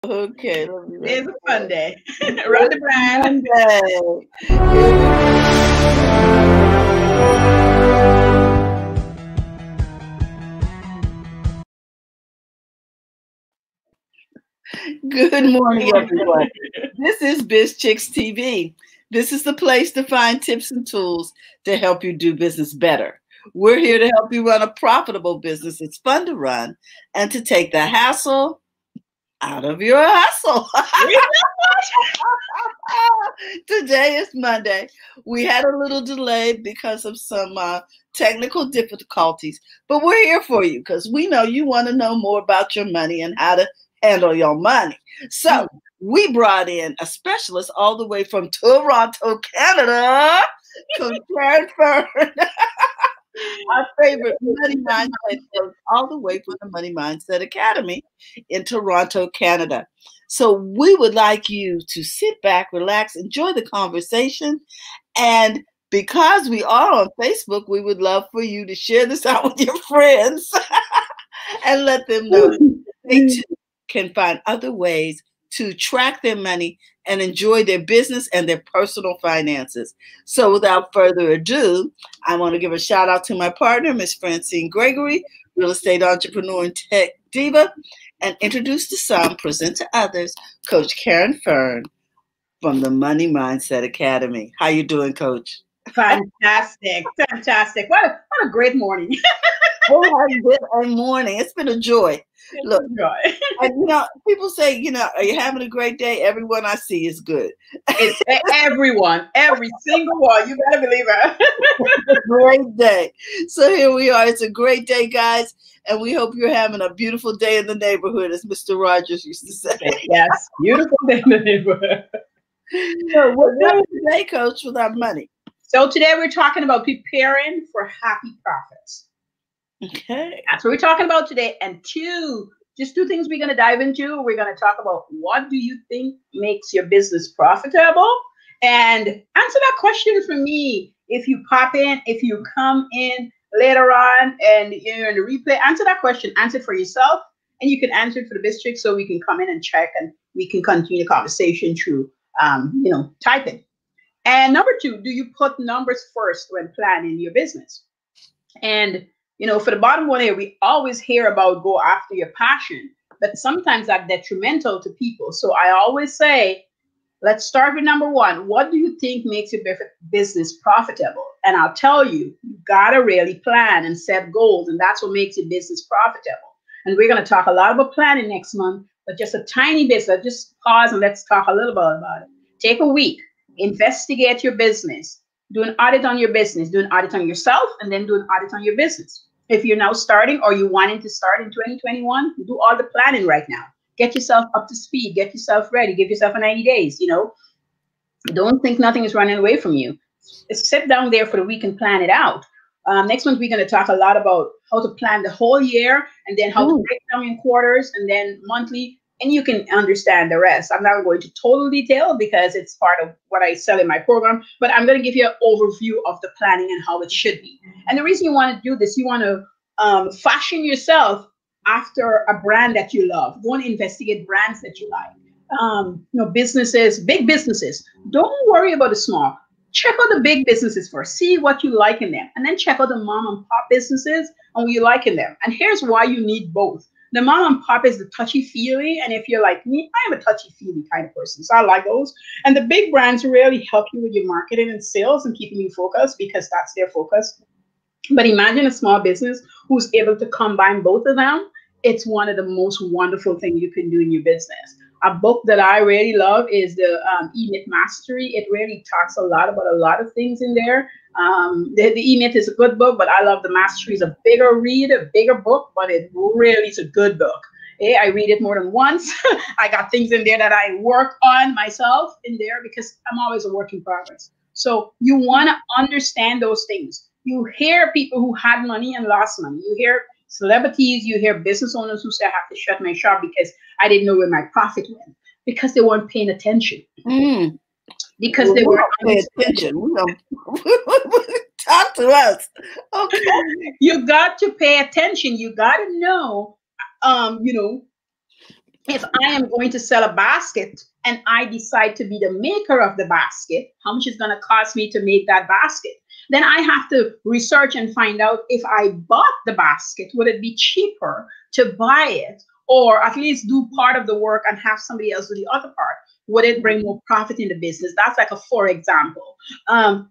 Okay, let me write Today's a fun day. Run the it. brand. Good morning, everyone. This is Biz Chicks TV. This is the place to find tips and tools to help you do business better. We're here to help you run a profitable business. It's fun to run and to take the hassle out of your hustle. Today is Monday. We had a little delay because of some technical difficulties, but we're here for you because we know you want to know more about your money and how to handle your money. So we brought in a specialist all the way from Toronto, Canada, Coach Karen Fern. Our favorite money mindset coach, all the way from the Money Mindset Academy in Toronto, Canada. So we would like you to sit back, relax, enjoy the conversation. And because we are on Facebook, we would love for you to share this out with your friends and let them know that they too can find other ways to track their money and enjoy their business and their personal finances. So without further ado, I want to give a shout out to my partner, Miss Francine Gregory, real estate entrepreneur and tech diva, and introduce to some, present to others, Coach Karen Fern from the Money Mindset Academy. How you doing, Coach? Fantastic. Fantastic. What a great morning. Oh, good morning. It's been a joy. Look, and people say, are you having a great day? Everyone I see is good. It's everyone, every single one. You better believe it. It's a great day. So here we are. It's a great day, guys. And we hope you're having a beautiful day in the neighborhood, as Mr. Rogers used to say. Yes, beautiful day in the neighborhood. So what's up today, Coach, with our money? So today we're talking about preparing for happy profits. Okay. That's what we're talking about today. And two things we're going to dive into. We're going to talk about what do you think makes your business profitable? And answer that question for me. If you pop in, if you come in later on and you're in the replay, answer that question. Answer it for yourself. And you can answer it for the district so we can come in and check and we can continue the conversation through, typing. And number two, do you put numbers first when planning your business? And for the bottom one here, we always hear about go after your passion, but sometimes that's detrimental to people. So I always say, let's start with number one. What do you think makes your business profitable? And I'll tell you, you gotta really plan and set goals, and that's what makes your business profitable. And we're gonna talk a lot about planning next month, but just a tiny bit. So just pause and let's talk a little bit about it. Take a week, investigate your business. Do an audit on your business, do an audit on yourself, and then do an audit on your business. If you're now starting or you wanting to start in 2021, do all the planning right now. Get yourself up to speed, get yourself ready, give yourself a 90 days, Don't think nothing is running away from you. Sit down there for the week and plan it out. Next month, we're going to talk a lot about how to plan the whole year and then how to break down in quarters and then monthly. And you can understand the rest. I'm not going to total detail because it's part of what I sell in my program, but I'm going to give you an overview of the planning and how it should be. And the reason you want to do this, you want to fashion yourself after a brand that you love. Go and investigate brands that you like. Businesses, big businesses. Don't worry about the small. Check out the big businesses first. See what you like in them. And then check out the mom and pop businesses and what you like in them. And here's why you need both. The mom and pop is the touchy-feely, and if you're like me, I am a touchy-feely kind of person, so I like those. And the big brands really help you with your marketing and sales and keeping you focused because that's their focus. But imagine a small business who's able to combine both of them. It's one of the most wonderful things you can do in your business. A book that I really love is the E-Myth Mastery. It really talks a lot about a lot of things in there. The E-Myth is a good book, but I love the Mastery. Is a bigger read, a bigger book, but it really is a good book. I read it more than once. I got things in there that I work on myself in there because I'm always a work in progress. So you want to understand those things. You hear people who had money and lost money. You hear celebrities, you hear business owners who say, I have to shut my shop because I didn't know where my profit went, because they weren't paying attention. Because they weren't paying attention. Talk to us. Okay. You got to pay attention. You got to know, If I am going to sell a basket and I decide to be the maker of the basket, how much is going to cost me to make that basket? Then I have to research and find out if I bought the basket, would it be cheaper to buy it or at least do part of the work and have somebody else do the other part? Would it bring more profit in the business? That's like a for example.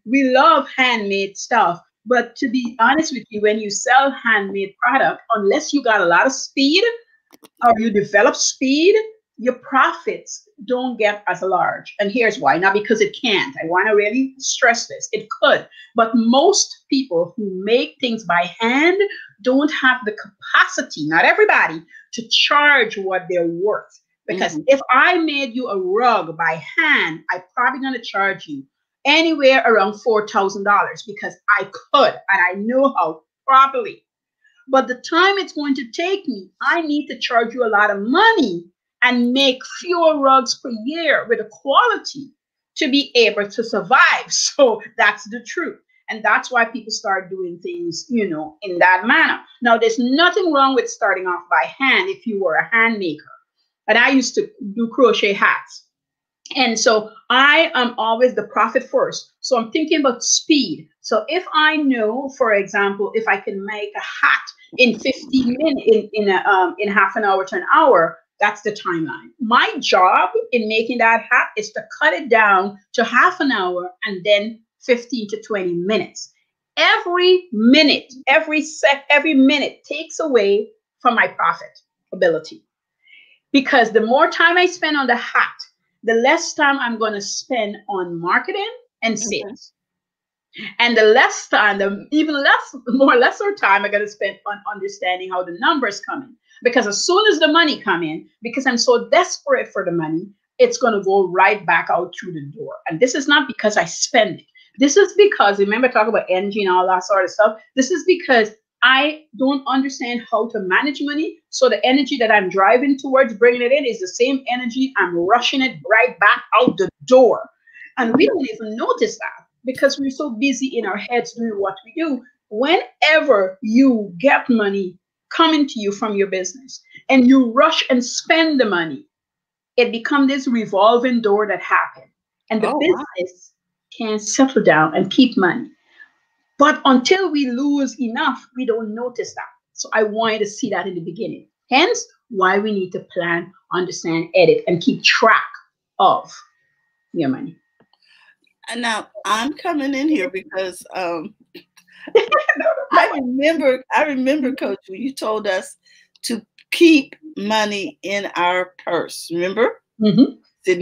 We love handmade stuff, but to be honest with you, when you sell handmade product, unless you got a lot of speed or you develop speed, your profits don't get as large. And here's why. Not because it can't. I want to really stress this. It could. But most people who make things by hand don't have the capacity, not everybody, to charge what they're worth. Because if I made you a rug by hand, I'm probably going to charge you anywhere around $4,000 because I could and I know how properly. But the time it's going to take me, I need to charge you a lot of money and make fewer rugs per year with a quality to be able to survive. So that's the truth. And that's why people start doing things, you know, in that manner. Now, there's nothing wrong with starting off by hand if you were a hand maker. And I used to do crochet hats. And so I am always the profit first. So I'm thinking about speed. So if I know, for example, if I can make a hat in 15 minutes, in half an hour to an hour, that's the timeline. My job in making that hat is to cut it down to half an hour and then 15 to 20 minutes. Every minute, every minute takes away from my profit ability. Because the more time I spend on the hat, the less time I'm going to spend on marketing and sales. And the less time, lesser time I'm going to spend on understanding how the numbers come in. Because as soon as the money come in, because I'm so desperate for the money, it's going to go right back out through the door. And this is not because I spend it. This is because, remember, talk about energy and all that sort of stuff. This is because I don't understand how to manage money. So the energy that I'm driving towards bringing it in is the same energy I'm rushing it right back out the door. And we don't even notice that because we're so busy in our heads doing what we do. Whenever you get money coming to you from your business and you rush and spend the money, it becomes this revolving door that happens. And the business can settle down and keep money. But until we lose enough, we don't notice that. So I wanted to see that in the beginning. Hence, why we need to plan, understand, edit, and keep track of your money. And now I'm coming in here because I remember, Coach, when you told us to keep money in our purse. Remember? Mm-hmm. To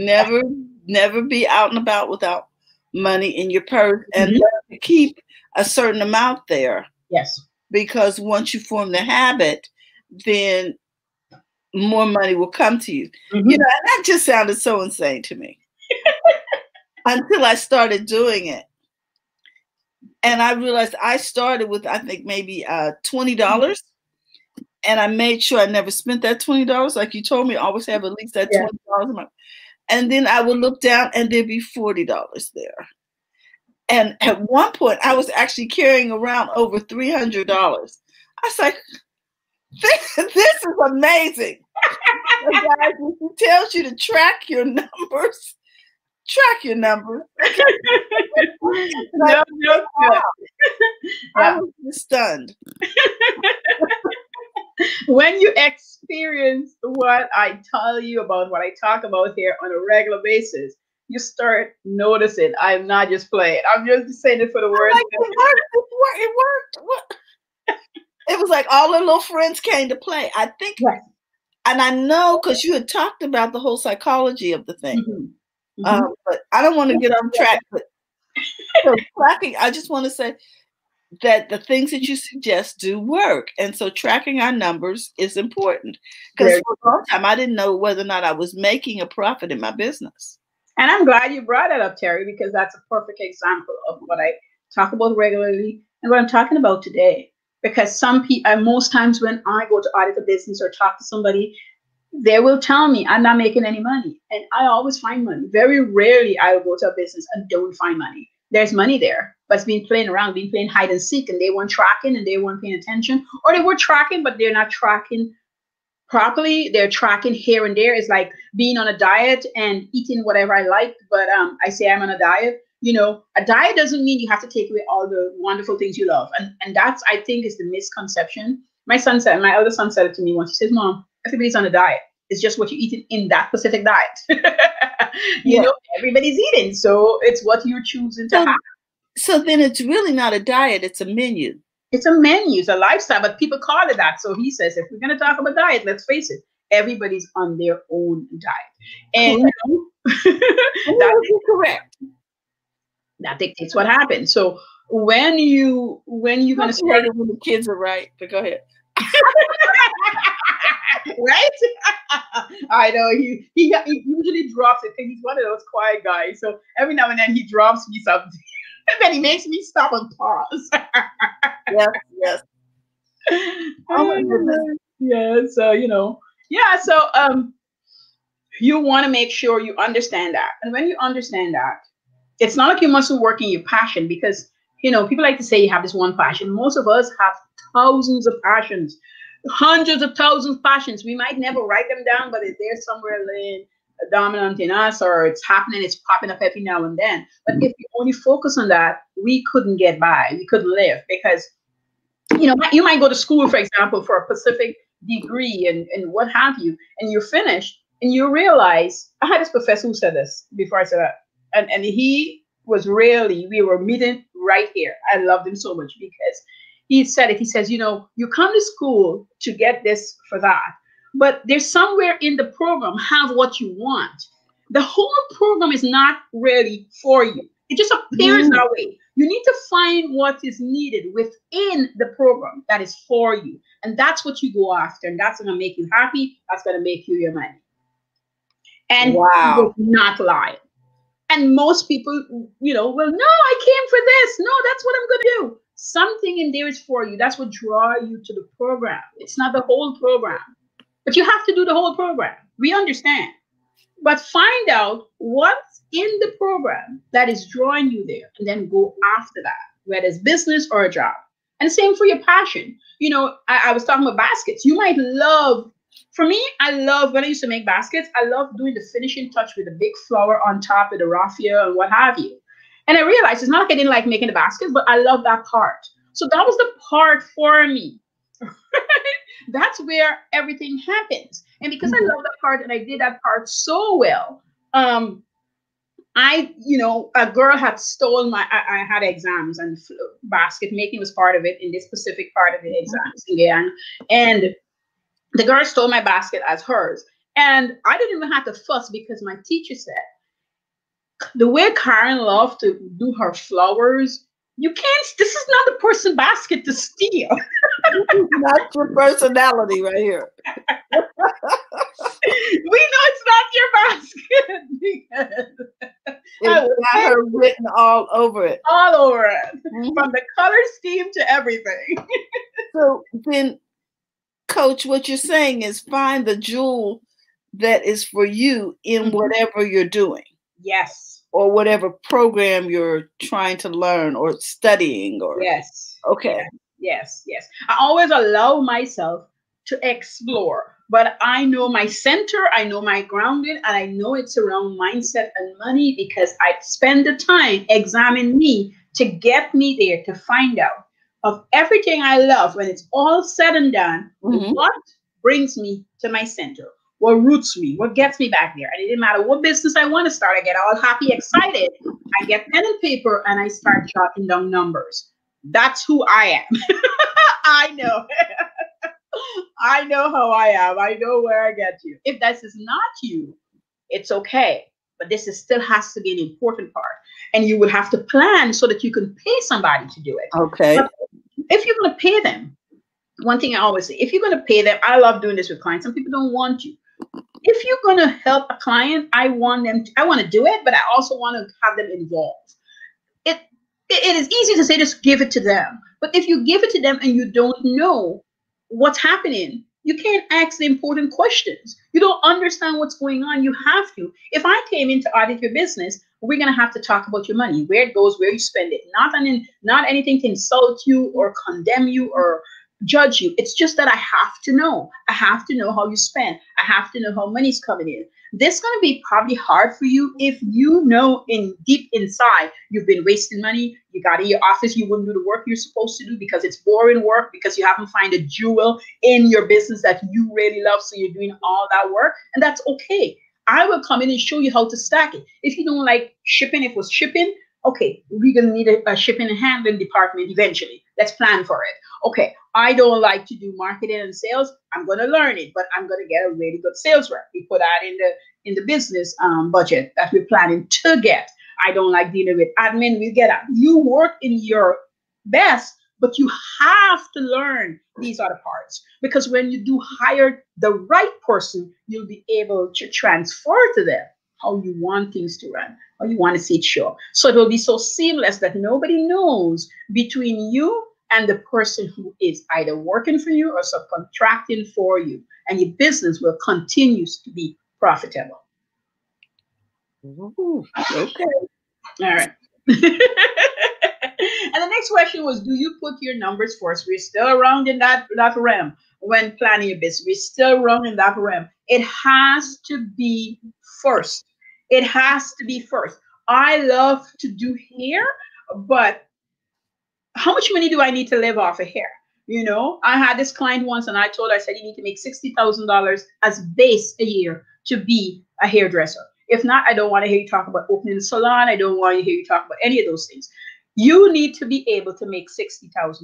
never be out and about without money in your purse, and to keep a certain amount there. Yes. Because once you form the habit, then more money will come to you. You know, and that just sounded so insane to me until I started doing it. And I realized I started with, I think, maybe $20. And I made sure I never spent that $20. Like you told me, always have at least that $20. And then I would look down and there'd be $40 there. And at one point, I was actually carrying around over $300. I was like, this is amazing. Guys, it tells you to track your numbers. Track your numbers. No. I was just stunned. When you experience what I tell you about, what I talk about here on a regular basis, you start noticing I'm not just playing. I'm just saying it for the words. Like, it worked. What? It was like all the little friends came to play. I think, and I know because you had talked about the whole psychology of the thing. But I don't want to get on track. But so tracking, I just want to say that the things that you suggest do work. And so tracking our numbers is important. Because for a long time, I didn't know whether or not I was making a profit in my business. And I'm glad you brought that up, Terry, because that's a perfect example of what I talk about regularly and what I'm talking about today. Because some people, most times when I go to audit a business or talk to somebody, they will tell me I'm not making any money. And I always find money. Very rarely I will go to a business and don't find money. There's money there, but it's been playing around, been playing hide and seek, and they weren't tracking and they weren't paying attention. Or they were tracking, but they're not tracking properly. They're tracking here and there. It's like being on a diet and eating whatever I like, but I say I'm on a diet. You know, a diet doesn't mean you have to take away all the wonderful things you love. And that's, I think, is the misconception. My elder son said it to me once. He says, Mom, everybody's on a diet. It's just what you're eating in that specific diet. You Yeah. know, everybody's eating. So it's what you're choosing to have. So then it's really not a diet, it's a menu. It's a menu, it's a lifestyle, but people call it that. So he says, if we're going to talk about diet, let's face it, everybody's on their own diet. And you know, correct. That dictates what happens. So when you're going to start when the kids are right, but go ahead. Right? I know he usually drops it because he's one of those quiet guys. So every now and then he drops me something, and then he makes me stop and pause. Yes. Oh my goodness. Yeah. So you know, yeah. So you want to make sure you understand that, and when you understand that, it's not like you must work in your passion, because you know people like to say you have this one passion. Most of us have thousands of passions. Hundreds of thousands of passions. We might never write them down, but it's there somewhere laying dominant in us, or it's happening, it's popping up every now and then. But if you only focus on that, we couldn't get by. We couldn't live, because you know, you might go to school, for example, for a specific degree and what have you, and you're finished and you realize, I had this professor who said this before I said that, and he was really, we were meeting right here. I loved him so much because he said it. He says, you know, you come to school to get this for that, but there's somewhere in the program, have what you want. The whole program is not really for you. It just appears that way. You need to find what is needed within the program that is for you. And that's what you go after. And that's going to make you happy. That's going to make you your money. And wow, not lie. And most people, you know, well, no, I came for this. No, that's what I'm going to do. Something in there is for you. That's what draw you to the program. It's not the whole program, but you have to do the whole program. We understand, but find out what's in the program that is drawing you there, and then go after that, whether it's business or a job. And same for your passion. You know, I was talking about baskets. You might love, for me, I love when I used to make baskets. I love doing the finishing touch with a big flower on top with the raffia and what have you. And I realized it's not like I didn't like making the baskets, but I love that part. So that was the part for me. That's where everything happens. And because I love that part and I did that part so well, you know, a girl had stolen I had exams, and basket making was part of it in this specific part of the exams again. And the girl stole my basket as hers. And I didn't even have to fuss, because my teacher said, the way Karen loved to do her flowers, you can't, this is not the person's basket to steal. Not your personality right here. We know it's not your basket. It's got her written all over it. All over it. From the color scheme to everything. So then, Coach, what you're saying is find the jewel that is for you in whatever you're doing. Yes. Or whatever program you're trying to learn or studying, or yes. Okay. Yes. I always allow myself to explore, but I know my center, I know my grounding, and I know it's around mindset and money, because I spend the time examining me to get me there, to find out of everything I love, when it's all said and done, what brings me to my center. What roots me, what gets me back there. And it didn't matter what business I want to start. I get all happy, excited. I get pen and paper and I start jotting down numbers. That's who I am. I know. I know how I am. I know where I get you. If this is not you, it's okay. But this still has to be an important part. And you will have to plan so that you can pay somebody to do it. Okay. But if you're going to pay them, one thing I always say, if you're going to pay them, I love doing this with clients. Some people don't want you. If you're going to help a client, I want to do it, but I also want to have them involved. It is easy to say, just give it to them. But if you give it to them and you don't know what's happening, you can't ask the important questions. You don't understand what's going on. You have to. If I came in to audit your business, we're going to have to talk about your money, where it goes, where you spend it. Not anything to insult you or condemn you or judge you. It's just that I have to know. I have to know how you spend. I have to know how money's coming in. This is going to be probably hard for you if you know in deep inside you've been wasting money. You got in your office, you wouldn't do the work you're supposed to do because it's boring work, because you haven't found a jewel in your business that you really love. So you're doing all that work, and that's okay. I will come in and show you how to stack it. If you don't like shipping, if it was shipping, okay, we're going to need a shipping and handling department eventually. Let's plan for it. Okay, I don't like to do marketing and sales. I'm going to learn it, but I'm going to get a really good sales rep. We put that in the business budget that we're planning to get. I don't like dealing with admin. We get that. You work in your best, but you have to learn these other parts, because when you do hire the right person, you'll be able to transfer to them how you want things to run, how you want to see it show. So it will be so seamless that nobody knows between you and the person who is either working for you or subcontracting for you, and your business will continue to be profitable. Ooh, okay. All right. And the next question was, do you put your numbers first? We're still around in that realm when planning your business. We're still around in that realm. It has to be first. It has to be first. I love to do hair, but how much money do I need to live off of hair? You know, I had this client once and I told her, I said, you need to make $60,000 as base a year to be a hairdresser. If not, I don't want to hear you talk about opening a salon. I don't want to hear you talk about any of those things. You need to be able to make $60,000.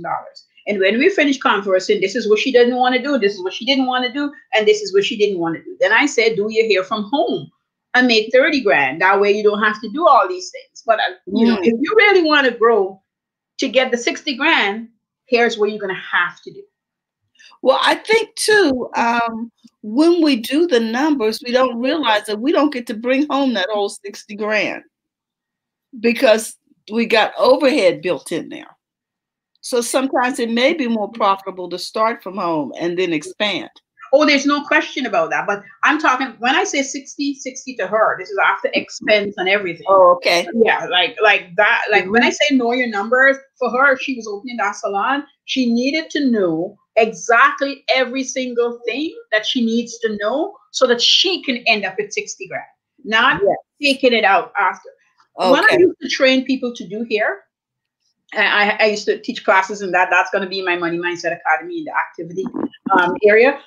And when we finished conversing, this is what she didn't want to do. This is what she didn't want to do. And this is what she didn't want to do. Then I said, do your hair from home and make 30 grand. That way you don't have to do all these things. But you know, if you really want to grow to get the 60 grand, here's what you're going to have to do. Well, I think too, when we do the numbers, we don't realize that we don't get to bring home that whole 60 grand because we got overhead built in there. So sometimes it may be more profitable to start from home and then expand. Oh, there's no question about that. But I'm talking, when I say 60 to her, this is after expense and everything. Oh, okay. Yeah, like that. Like when I say know your numbers, for her, she was opening that salon. She needed to know exactly every single thing that she needs to know so that she can end up with 60 grand, not taking it out after. Okay. When I used to train people to do hair, I used to teach classes in that. That's going to be my Money Mindset Academy in the activity area.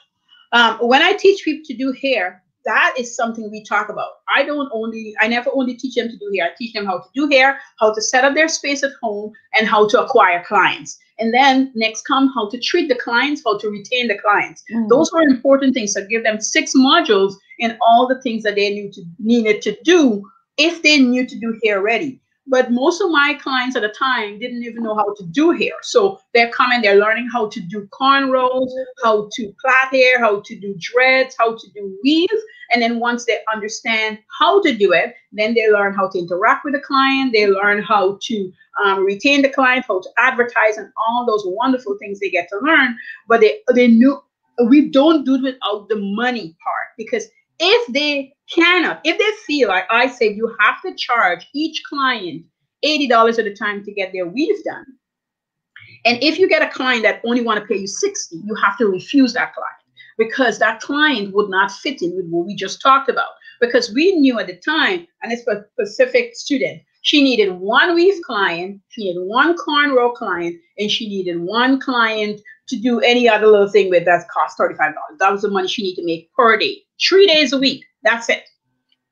When I teach people to do hair, that is something we talk about. I never only teach them to do hair. I teach them how to do hair, how to set up their space at home, and how to acquire clients. And then next come how to treat the clients, how to retain the clients. Those were important things. So give them 6 modules in all the things that they needed to do if they knew to do hair already. But most of my clients at the time didn't even know how to do hair. So they're coming, they're learning how to do cornrows, how to plait hair, how to do dreads, how to do weave. And then once they understand how to do it, then they learn how to interact with the client. They learn how to retain the client, how to advertise, and all those wonderful things they get to learn. But they knew we don't do it without the money part, because if they feel like I said, you have to charge each client $80 at a time to get their weave done. And if you get a client that only want to pay you $60, you have to refuse that client, because that client would not fit in with what we just talked about. Because we knew at the time, and it's a specific student, she needed 1 weave client, she needed 1 cornrow client, and she needed 1 client to do any other little thing with that cost $35. That was the money she needed to make per day, 3 days a week. That's it.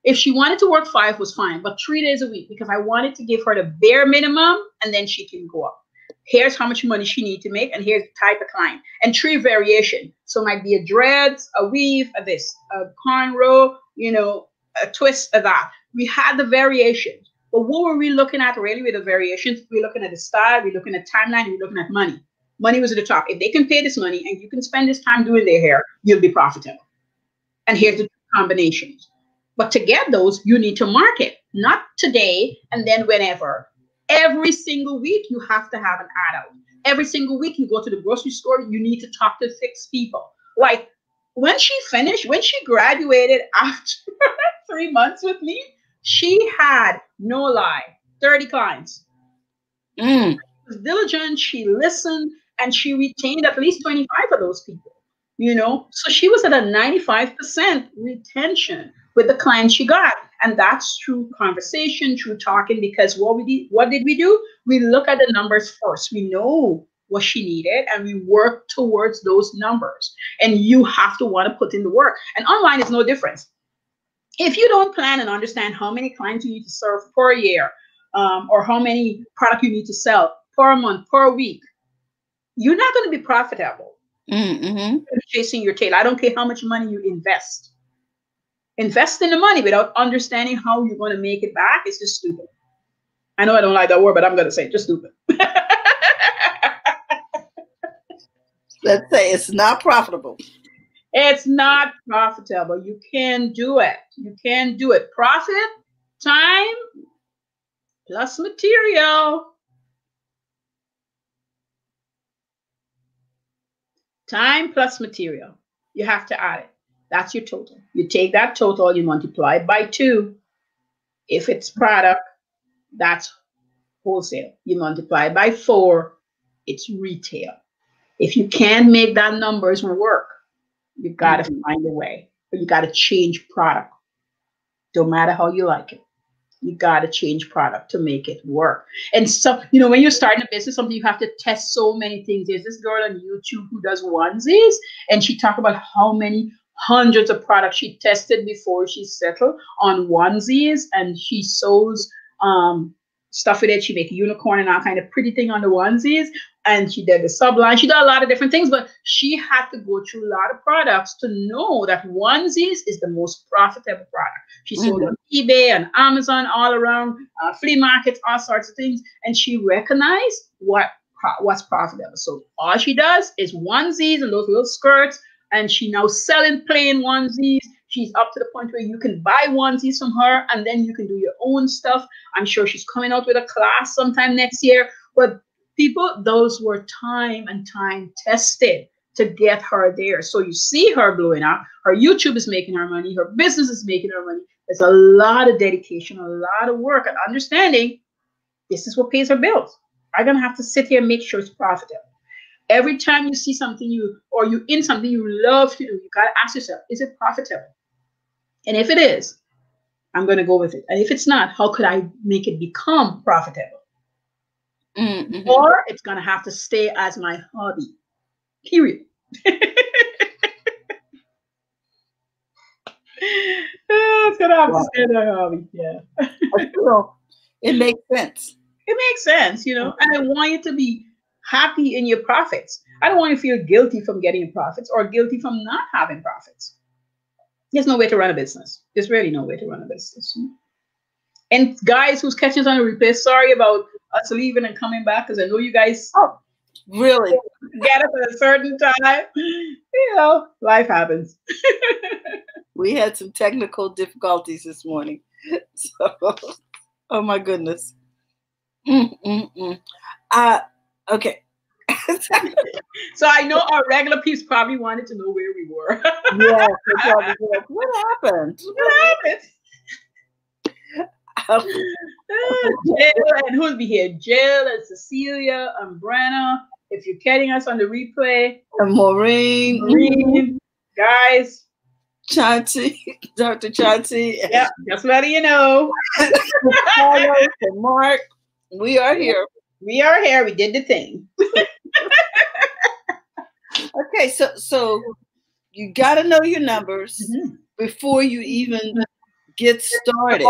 If she wanted to work 5 was fine, but 3 days a week, because I wanted to give her the bare minimum, and then she can go up. Here's how much money she needs to make, and here's the type of client, and 3 variation. So it might be a dreads, a weave, a this, a cornrow, a twist of that. We had the variations. But what were we looking at really with the variations? We're looking at the style, we're looking at timeline, we're looking at money. Money was at the top. If they can pay this money and you can spend this time doing their hair, you'll be profitable. And here's the combinations. But to get those, you need to market, not today and then whenever. Every single week, you have to have an ad out. Every single week, you go to the grocery store, you need to talk to 6 people. Like when she graduated after 3 months with me, she had, no lie, 30 clients. She was diligent, she listened, and she retained at least 25 of those people. So she was at a 95% retention with the clients she got. And that's through conversation, through talking, because what did we do? We look at the numbers first. We know what she needed and we work towards those numbers. And you have to want to put in the work. And online is no different. If you don't plan and understand how many clients you need to serve per year, or how many products you need to sell per month, per week, you're not going to be profitable. Mm-hmm. Chasing your tail. I don't care how much money you invest. Invest in the money without understanding how you're going to make it back. It's just stupid. I know I don't like that word, but I'm going to say it, just stupid. Let's say it's not profitable. It's not profitable. You can do it. You can do it. Profit, time, plus material. Time plus material. You have to add it. That's your total. You take that total, you multiply it by 2. If it's product, that's wholesale. You multiply it by 4, it's retail. If you can't make that numbers work, you got to find a way. Or you got to change product. Don't matter how you like it. You got to change product to make it work. And so, when you're starting a business, something you have to test so many things. There's this girl on YouTube who does onesies, and she talked about how many hundreds of products she tested before she settled on onesies, and she sews stuff with it. She make a unicorn and all kind of pretty thing on the onesies, and she did the subline. She did a lot of different things, but she had to go through a lot of products to know that onesies is the most profitable product. She sold on eBay and Amazon, all around, flea markets, all sorts of things, and she recognized what's profitable. So all she does is onesies and those little skirts, and she now selling plain onesies. She's up to the point where you can buy onesies from her, and then you can do your own stuff. I'm sure she's coming out with a class sometime next year. But people, those were time and time tested to get her there. So you see her blowing up. Her YouTube is making her money. Her business is making her money. There's a lot of dedication, a lot of work, and understanding this is what pays her bills. I'm going to have to sit here and make sure it's profitable. Every time you see something you're in something you love to do, you got to ask yourself, is it profitable? And if it is, I'm going to go with it. And if it's not, how could I make it become profitable? Mm-hmm. Or it's going to have to stay as my hobby, period. It's going to have to stay my hobby, yeah. It makes sense. It makes sense, and I want you to be happy in your profits. I don't want you to feel guilty from getting profits or guilty from not having profits. There's no way to run a business. There's really no way to run a business. And guys who's catching us on the replay, sorry about us leaving and coming back, because I know you guys really get up at a certain time. Life happens. We had some technical difficulties this morning. So, oh my goodness. Okay. So I know our regular peeps probably wanted to know where we were. Yeah, like, what happened? What happened? Jill, and who'll be here? Jill and Cecilia and Brenna. If you're catching us on the replay, and Maureen, guys, Chauncey, Dr. Chauncey, yeah, just letting you know. Carlos and Mark, we are here. We are here. We did the thing. Okay, so you got to know your numbers before you even get started.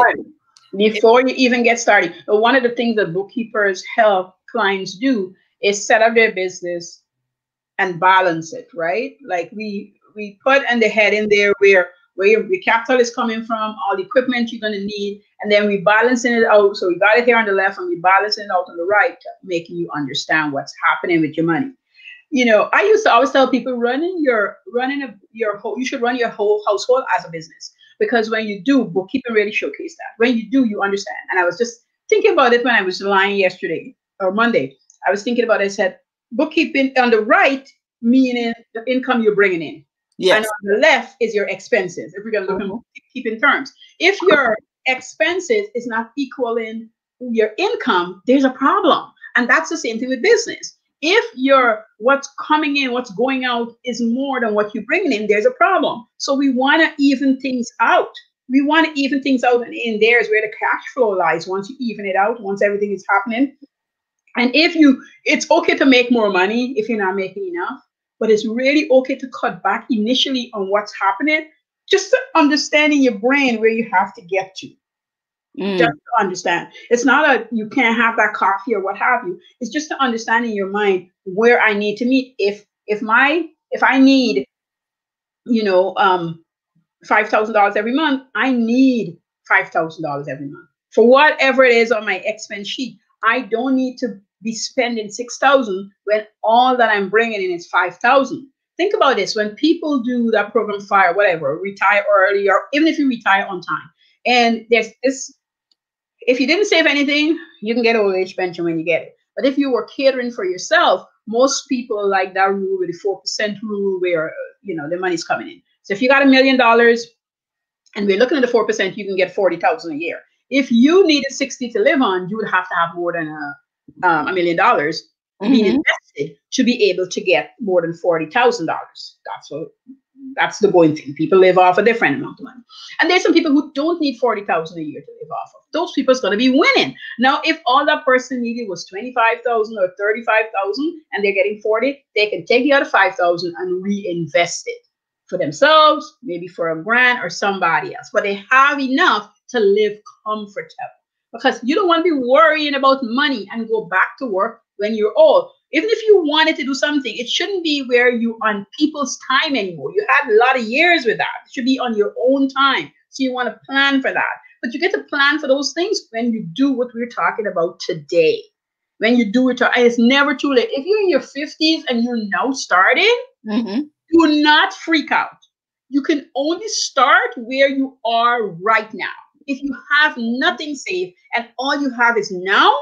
Before you even get started. But one of the things that bookkeepers help clients do is set up their business and balance it, right? Like we put in the head in there where your capital is coming from, all the equipment you're going to need, and then we balancing it out. So we got it here on the left and we balancing it out on the right, making you understand what's happening with your money. I used to always tell people you should run your whole household as a business, because when you do, bookkeeping really showcase that. When you do, you understand. And I was just thinking about it when I was lying yesterday or Monday. I was thinking about it. I said, bookkeeping on the right, meaning the income you're bringing in. Yes. And on the left is your expenses. If we're going to look at bookkeeping terms, if your expenses is not equaling your income, there's a problem. And that's the same thing with business. If what's coming in, what's going out is more than what you're bringing in, there's a problem. So we want to even things out. We want to even things out, and in there is where the cash flow lies. Once you even it out, once everything is happening, and it's okay to make more money if you're not making enough, but it's really okay to cut back initially on what's happening, just to understand in your brain where you have to get to. Just to understand. It's not you can't have that coffee or what have you. It's just to understand in your mind where I need to meet. If I need, $5,000 every month, I need $5,000 every month for whatever it is on my expense sheet. I don't need to be spending 6,000 when all that I'm bringing in is 5,000. Think about this: when people do that program, FIRE, whatever, retire early, or even if you retire on time, and there's this. If you didn't save anything, you can get old age pension when you get it. But if you were catering for yourself, most people like that rule with the 4% rule where, the money's coming in. So if you got $1 million and we're looking at the 4%, you can get 40,000 a year. If you needed 60 to live on, you would have to have more than $1 million being invested to be able to get more than $40,000. That's the going thing. People live off a different amount of money. And there's some people who don't need 40,000 a year to live off of. Those people are going to be winning. Now, if all that person needed was 25,000 or 35,000 and they're getting 40, they can take the other 5,000 and reinvest it for themselves, maybe for a grant or somebody else. But they have enough to live comfortable, because you don't want to be worrying about money and go back to work when you're old. Even if you wanted to do something, it shouldn't be where you're on people's time anymore. You had a lot of years with that. It should be on your own time. So you want to plan for that. But you get to plan for those things when you do what we're talking about today. When you do it, it's never too late. If you're in your 50s and you're now starting, do not freak out. You can only start where you are right now. If you have nothing saved and all you have is now,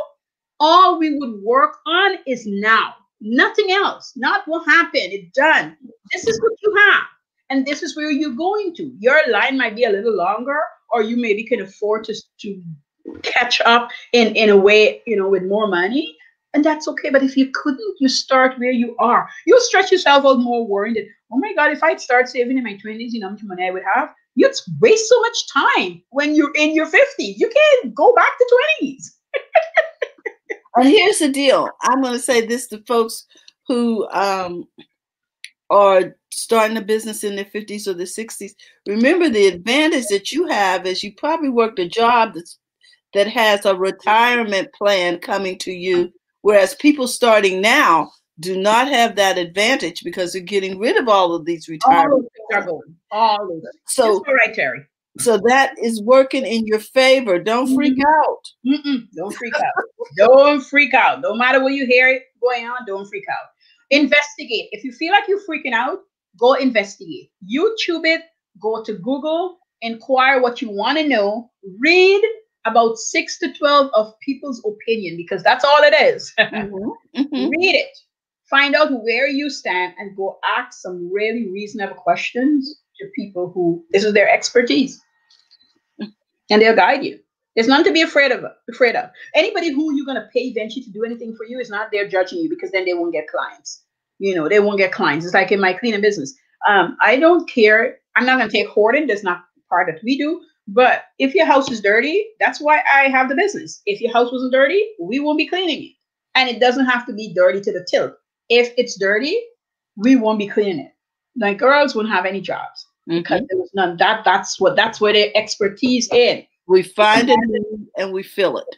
all we would work on is now. Nothing else. Not what happened. It's done. This is what you have. And this is where you're going to. Your line might be a little longer, or you maybe can afford to catch up in a way, with more money. And that's okay. But if you couldn't, you start where you are. You'll stretch yourself out more worrying that, oh my God, if I'd start saving in my 20s, how much money I would have. You'd waste so much time when you're in your 50s. You can't go back to 20s. And here's the deal. I'm going to say this to folks who are starting a business in their 50s or their 60s. Remember, the advantage that you have is you probably worked a job that has a retirement plan coming to you, whereas people starting now do not have that advantage because they're getting rid of all of these retirement. All of them are going. All of them. So, that's right, Terry. So that is working in your favor. Don't freak out. Don't freak out. Don't freak out. No matter what you hear going on, don't freak out. Investigate. If you feel like you're freaking out, go investigate. YouTube it. Go to Google. Inquire what you want to know. Read about 6 to 12 of people's opinion, because that's all it is. Read it. Find out where you stand and go ask some really reasonable questions to people who this is their expertise. And they'll guide you. There's nothing to be afraid of. Anybody who you're going to pay eventually to do anything for you is not there judging you, because then they won't get clients. They won't get clients. It's like in my cleaning business. I don't care. I'm not going to take hoarding. That's not part that we do. But if your house is dirty, that's why I have the business. If your house wasn't dirty, we won't be cleaning it. And it doesn't have to be dirty to the tilt. If it's dirty, we won't be cleaning it. Like, girls won't have any jobs. Because there was none. That's where their expertise in. We find it and we fill it.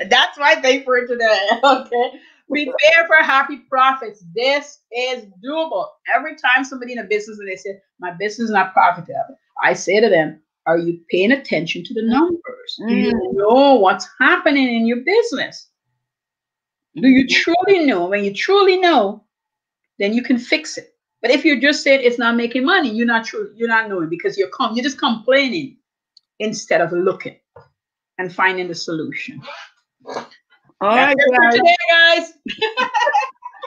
That's my thing for today. Okay. Prepare for happy profits. This is doable. Every time somebody in a business and they say, my business is not profitable, I say to them, are you paying attention to the numbers? Do you know what's happening in your business? Do you truly know? When you truly know, then you can fix it. But if you're just saying it's not making money, you're not knowing, because you're just complaining instead of looking and finding the solution. All right, guys. Today, guys.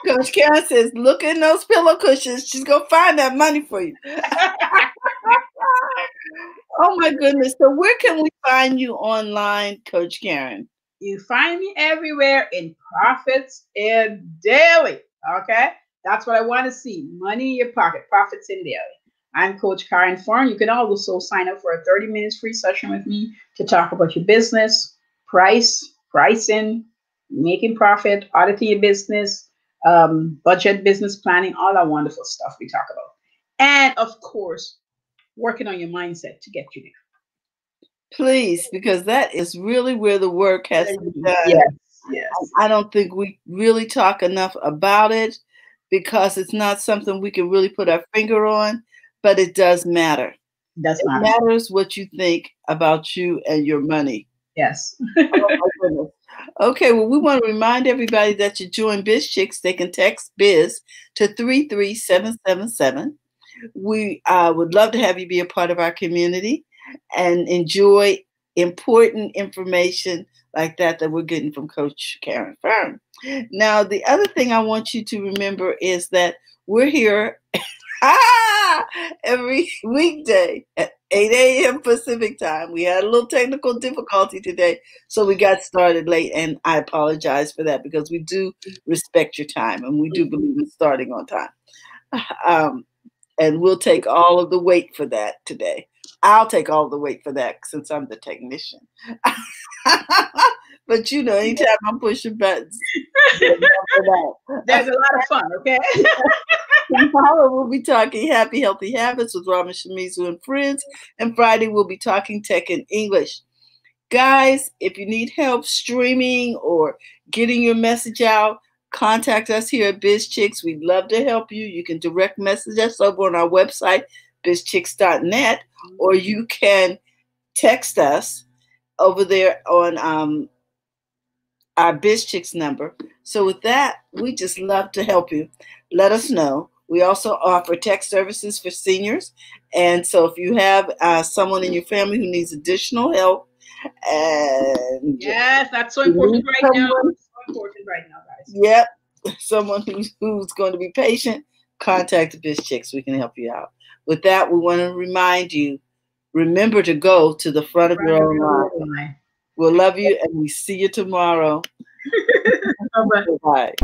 Coach Karen says, look in those pillow cushions. She's gonna find that money for you. Oh my goodness. So where can we find you online, Coach Karen? You find me everywhere in Profits in Daily. Okay? That's what I want to see. Money in your pocket. Profits in Daily. I'm Coach Karen Farn. You can also sign up for a 30 minutes free session with me to talk about your business, pricing, making profit, auditing your business, budget, business planning, all that wonderful stuff we talk about. And of course, working on your mindset to get you there. Please, because that is really where the work has to be done. Yes, yes. I don't think we really talk enough about it because it's not something we can really put our finger on, but it does matter. It matters what you think about you and your money. Yes. Oh my goodness. Okay, well, we want to remind everybody that you join Biz Chicks. They can text Biz to 33777. We would love to have you be a part of our community and enjoy important information like that we're getting from Coach Karen Farn. Now, the other thing I want you to remember is that we're here every weekday at 8 a.m. Pacific time. We had a little technical difficulty today, so we got started late, and I apologize for that because we do respect your time, and we do believe in starting on time. And we'll take all of the weight for that today. I'll take all the weight for that since I'm the technician. But you know, anytime I'm pushing buttons, there's a lot of fun, okay? Tomorrow we'll be talking Happy Healthy Habits with Robin Shimizu and friends. And Friday we'll be talking tech in English. Guys, if you need help streaming or getting your message out, contact us here at Biz Chicks. We'd love to help you. You can direct message us over on our website, bizchicks.net, or you can text us over there on our Biz Chicks number. So with that, we just love to help you. Let us know. We also offer tech services for seniors. And so if you have someone in your family who needs additional help, and yes, that's so important right now. So important right now, guys. Yep. Someone who's going to be patient, contact the Biz Chicks. We can help you out. With that, we want to remind you, remember to go to the front of your own line. We'll love you, and we see you tomorrow. Bye-bye.